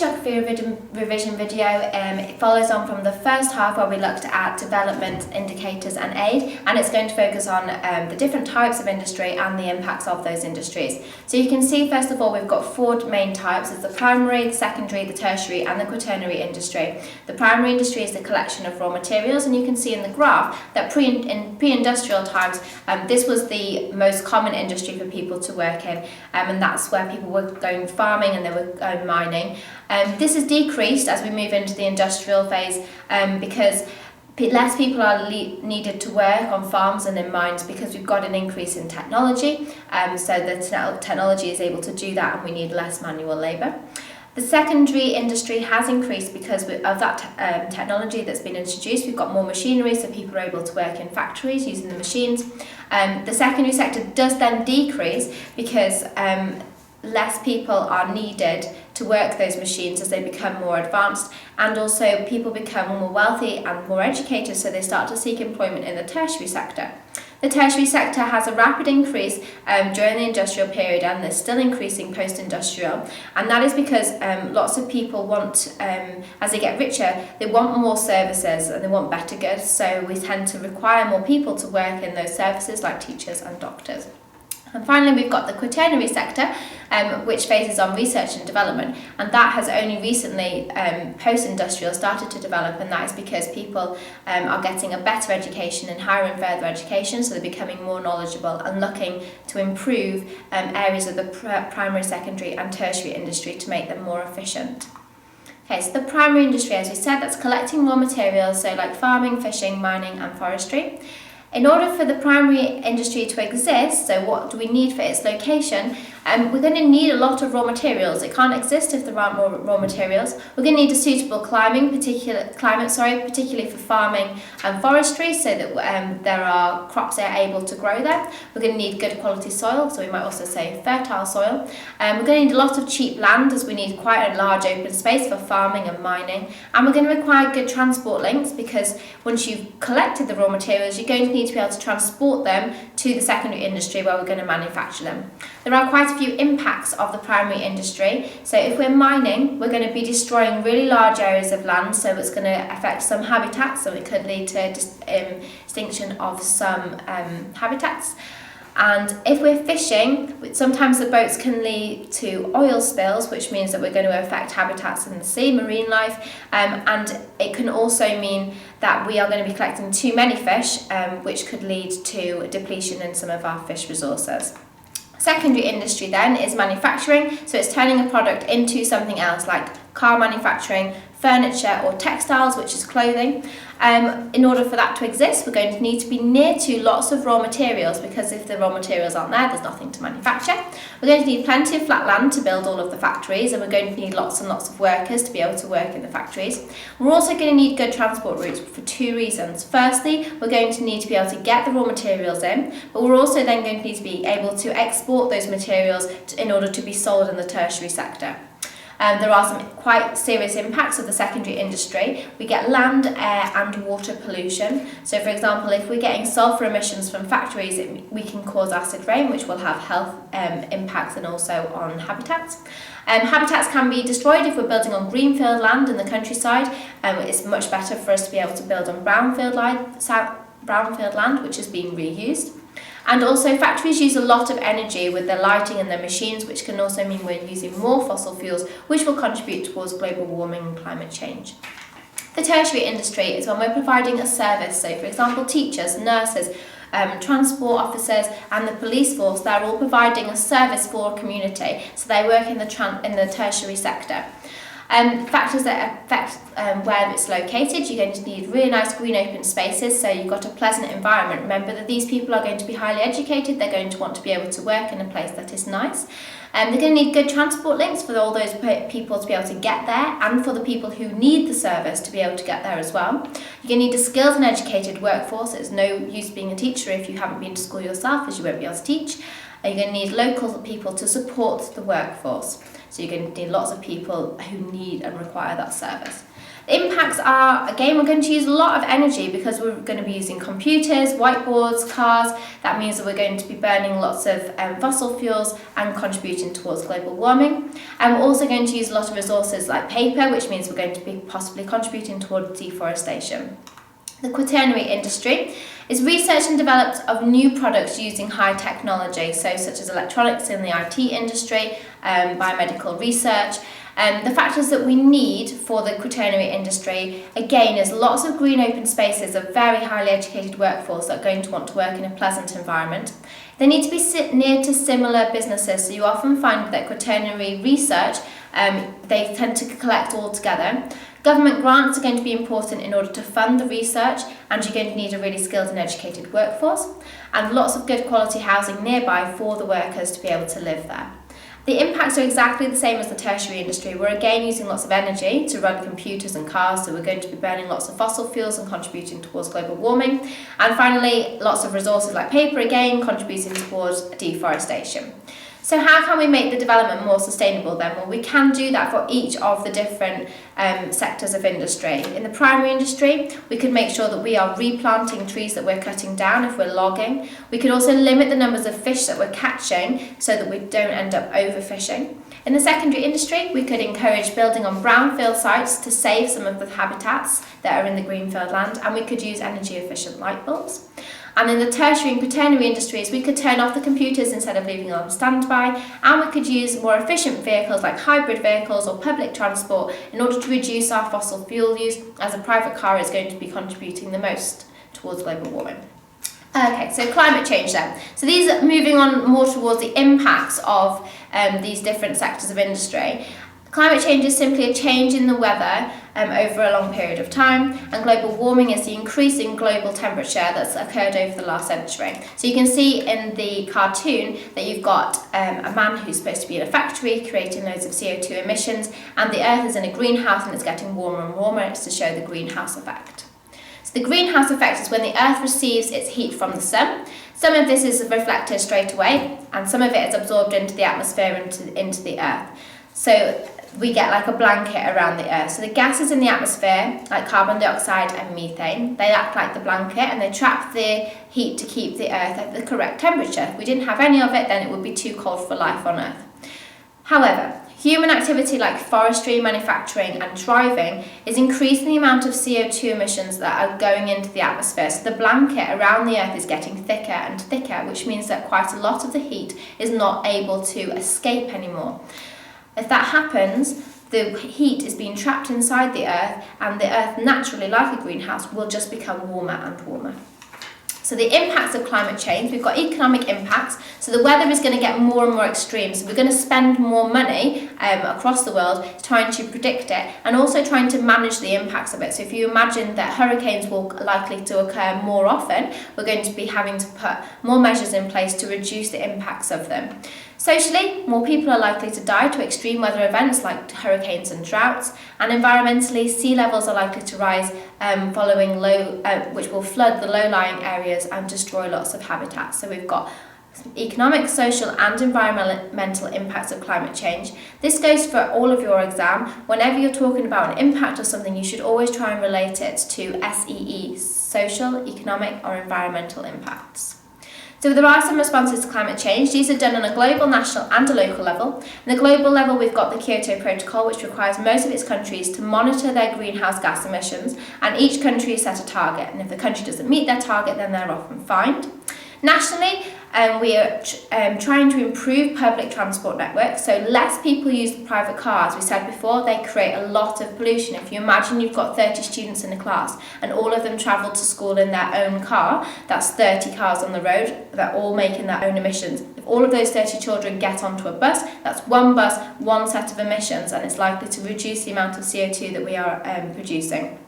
geography revision video, it follows on from the first half where we looked at development, indicators and aid, and it's going to focus on the different types of industry and the impacts of those industries. So you can see first of all we've got four main types. There's the primary, the secondary, the tertiary and the quaternary industry. The primary industry is the collection of raw materials, and you can see in the graph that in pre-industrial times this was the most common industry for people to work in, and that's where people were going farming and they were going mining. This has decreased as we move into the industrial phase because less people are needed to work on farms and in mines because we've got an increase in technology, so the technology is able to do that and we need less manual labour. The secondary industry has increased because of that technology that's been introduced. We've got more machinery, so people are able to work in factories using the machines. The secondary sector does then decrease because less people are needed to work those machines as they become more advanced, and also people become more wealthy and more educated, so they start to seek employment in the tertiary sector. The tertiary sector has a rapid increase during the industrial period, and they're still increasing post-industrial, and that is because lots of people want, as they get richer, they want more services and they want better goods, so we tend to require more people to work in those services like teachers and doctors. And finally, we've got the quaternary sector, which focuses on research and development, and that has only recently, post-industrial, started to develop, and that is because people are getting a better education and higher and further education, so they're becoming more knowledgeable and looking to improve areas of the primary, secondary and tertiary industry to make them more efficient. Okay, so the primary industry, as we said, that's collecting raw materials, so like farming, fishing, mining and forestry. In order for the primary industry to exist, so what do we need for its location? We're going to need a lot of raw materials. It can't exist if there aren't more raw materials. We're going to need a suitable climate, particularly for farming and forestry, so that there are crops that are able to grow there. We're going to need good quality soil, so we might also say fertile soil. We're going to need a lot of cheap land, as we need quite a large open space for farming and mining. And we're going to require good transport links, because once you've collected the raw materials, you're going to need to be able to transport them to the secondary industry where we're going to manufacture them. There are quite a few impacts of the primary industry. So if we're mining, we're going to be destroying really large areas of land, so it's going to affect some habitats, so it could lead to extinction of some habitats. And if we're fishing, sometimes the boats can lead to oil spills, which means that we're going to affect habitats in the sea, marine life, and it can also mean that we are going to be collecting too many fish, which could lead to depletion in some of our fish resources. Secondary industry then is manufacturing, so it's turning a product into something else, like car manufacturing, furniture or textiles, which is clothing. In order for that to exist, we're going to need to be near to lots of raw materials, because if the raw materials aren't there, there's nothing to manufacture. We're going to need plenty of flat land to build all of the factories, and we're going to need lots and lots of workers to be able to work in the factories. We're also going to need good transport routes for two reasons. Firstly, we're going to need to be able to get the raw materials in, but we're also then going to need to be able to export those materials in order to be sold in the tertiary sector. There are some quite serious impacts of the secondary industry. We get land, air and water pollution. So for example, if we're getting sulphur emissions from factories, we can cause acid rain, which will have health impacts and also on habitats. Habitats can be destroyed if we're building on greenfield land in the countryside. It's much better for us to be able to build on brownfield land, which is being reused. And also factories use a lot of energy with their lighting and their machines, which can also mean we're using more fossil fuels, which will contribute towards global warming and climate change. The tertiary industry is when we're providing a service, so for example teachers, nurses, transport officers and the police force, they're all providing a service for a community, so they work in the tertiary sector. Factors that affect where it's located, you're going to need really nice green open spaces, so you've got a pleasant environment. Remember that these people are going to be highly educated, they're going to want to be able to work in a place that is nice. They're going to need good transport links for all those people to be able to get there, and for the people who need the service to be able to get there as well. You're going to need a skilled and educated workforce. It's no use being a teacher if you haven't been to school yourself, as you won't be able to teach. You're going to need local people to support the workforce. So you're going to need lots of people who need and require that service. The impacts are, again, we're going to use a lot of energy because we're going to be using computers, whiteboards, cars. That means that we're going to be burning lots of fossil fuels and contributing towards global warming. And we're also going to use a lot of resources like paper, which means we're going to be possibly contributing towards deforestation. The Quaternary Industry is research and development of new products using high technology, so such as electronics in the IT industry, biomedical research. The factors that we need for the Quaternary Industry, again, is lots of green open spaces, a very highly educated workforce that are going to want to work in a pleasant environment. They need to be near to similar businesses, so you often find that Quaternary research, they tend to collect all together. Government grants are going to be important in order to fund the research, and you're going to need a really skilled and educated workforce, and lots of good quality housing nearby for the workers to be able to live there. The impacts are exactly the same as the tertiary industry. We're again using lots of energy to run computers and cars, so we're going to be burning lots of fossil fuels and contributing towards global warming. And finally, lots of resources like paper, again, contributing towards deforestation. So how can we make the development more sustainable then? Well, we can do that for each of the different sectors of industry. In the primary industry, we could make sure that we are replanting trees that we're cutting down if we're logging. We could also limit the numbers of fish that we're catching so that we don't end up overfishing. In the secondary industry, we could encourage building on brownfield sites to save some of the habitats that are in the greenfield land, and we could use energy efficient light bulbs. And in the tertiary and quaternary industries, we could turn off the computers instead of leaving them on standby, and we could use more efficient vehicles like hybrid vehicles or public transport in order to reduce our fossil fuel use, as a private car is going to be contributing the most towards global warming. Okay, so climate change then. So these are moving on more towards the impacts of these different sectors of industry. Climate change is simply a change in the weather over a long period of time, and global warming is the increase in global temperature that's occurred over the last century. So you can see in the cartoon that you've got a man who's supposed to be in a factory creating loads of CO2 emissions, and the Earth is in a greenhouse and it's getting warmer and warmer. It's to show the greenhouse effect. So the greenhouse effect is when the Earth receives its heat from the sun. Some of this is reflected straight away, and some of it is absorbed into the atmosphere and into the Earth. So we get like a blanket around the Earth. So the gases in the atmosphere, like carbon dioxide and methane, they act like the blanket and they trap the heat to keep the Earth at the correct temperature. If we didn't have any of it, then it would be too cold for life on Earth. However, human activity like forestry, manufacturing and driving is increasing the amount of CO2 emissions that are going into the atmosphere. So the blanket around the Earth is getting thicker and thicker, which means that quite a lot of the heat is not able to escape anymore. If that happens, the heat is being trapped inside the Earth, and the Earth, naturally like a greenhouse, will just become warmer and warmer. So the impacts of climate change, we've got economic impacts, so the weather is going to get more and more extreme, so we're going to spend more money across the world trying to predict it and also trying to manage the impacts of it. So if you imagine that hurricanes will likely to occur more often, we're going to be having to put more measures in place to reduce the impacts of them. Socially, more people are likely to die to extreme weather events like hurricanes and droughts, and environmentally, sea levels are likely to rise following which will flood the low-lying areas and destroy lots of habitats. So we've got economic, social and environmental impacts of climate change. This goes for all of your exam. Whenever you're talking about an impact of something, you should always try and relate it to SEE, social, economic or environmental impacts. So there are some responses to climate change. These are done on a global, national and a local level. On the global level, we've got the Kyoto Protocol, which requires most of its countries to monitor their greenhouse gas emissions, and each country set a target, and if the country doesn't meet their target, then they're often fined. Nationally, we are trying to improve public transport networks, so less people use private cars. We said before, they create a lot of pollution. If you imagine you've got 30 students in a class and all of them travel to school in their own car, that's 30 cars on the road, they're all making their own emissions. If all of those 30 children get onto a bus, that's one bus, one set of emissions, and it's likely to reduce the amount of CO2 that we are producing.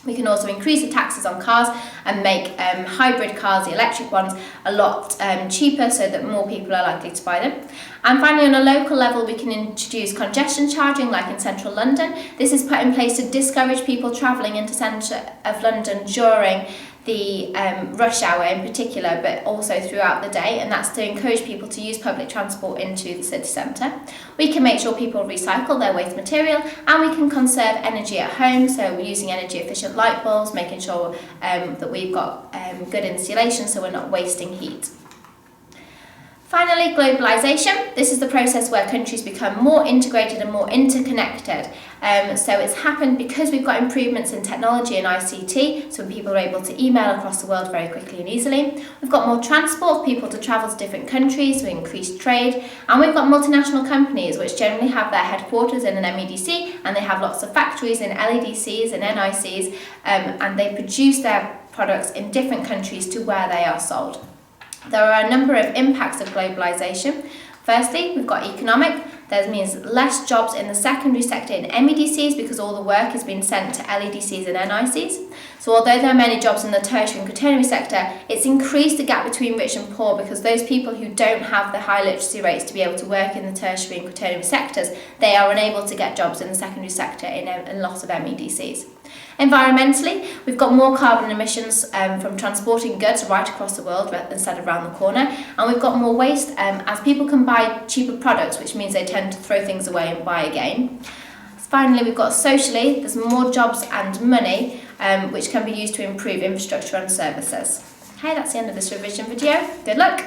We can also increase the taxes on cars and make hybrid cars, the electric ones, a lot cheaper so that more people are likely to buy them. And finally, on a local level, we can introduce congestion charging like in central London. This is put in place to discourage people travelling into centre of London during the rush hour in particular, but also throughout the day, and that's to encourage people to use public transport into the city centre. We can make sure people recycle their waste material, and we can conserve energy at home, so we're using energy efficient light bulbs, making sure that we've got good insulation so we're not wasting heat. Finally, globalisation. This is the process where countries become more integrated and more interconnected. So it's happened because we've got improvements in technology and ICT, so people are able to email across the world very quickly and easily. We've got more transport, people to travel to different countries, so increased trade, and we've got multinational companies which generally have their headquarters in an MEDC, and they have lots of factories in LEDCs and NICs, and they produce their products in different countries to where they are sold. There are a number of impacts of globalisation. Firstly, we've got economic. That means less jobs in the secondary sector in MEDCs because all the work is being sent to LEDCs and NICs. So although there are many jobs in the tertiary and quaternary sector, it's increased the gap between rich and poor because those people who don't have the high literacy rates to be able to work in the tertiary and quaternary sectors, they are unable to get jobs in the secondary sector in a lot of MEDCs. Environmentally, we've got more carbon emissions from transporting goods right across the world instead of around the corner, and we've got more waste as people can buy cheaper products, which means they tend to throw things away and buy again. Finally, we've got socially, there's more jobs and money which can be used to improve infrastructure and services. Okay, that's the end of this revision video. Good luck!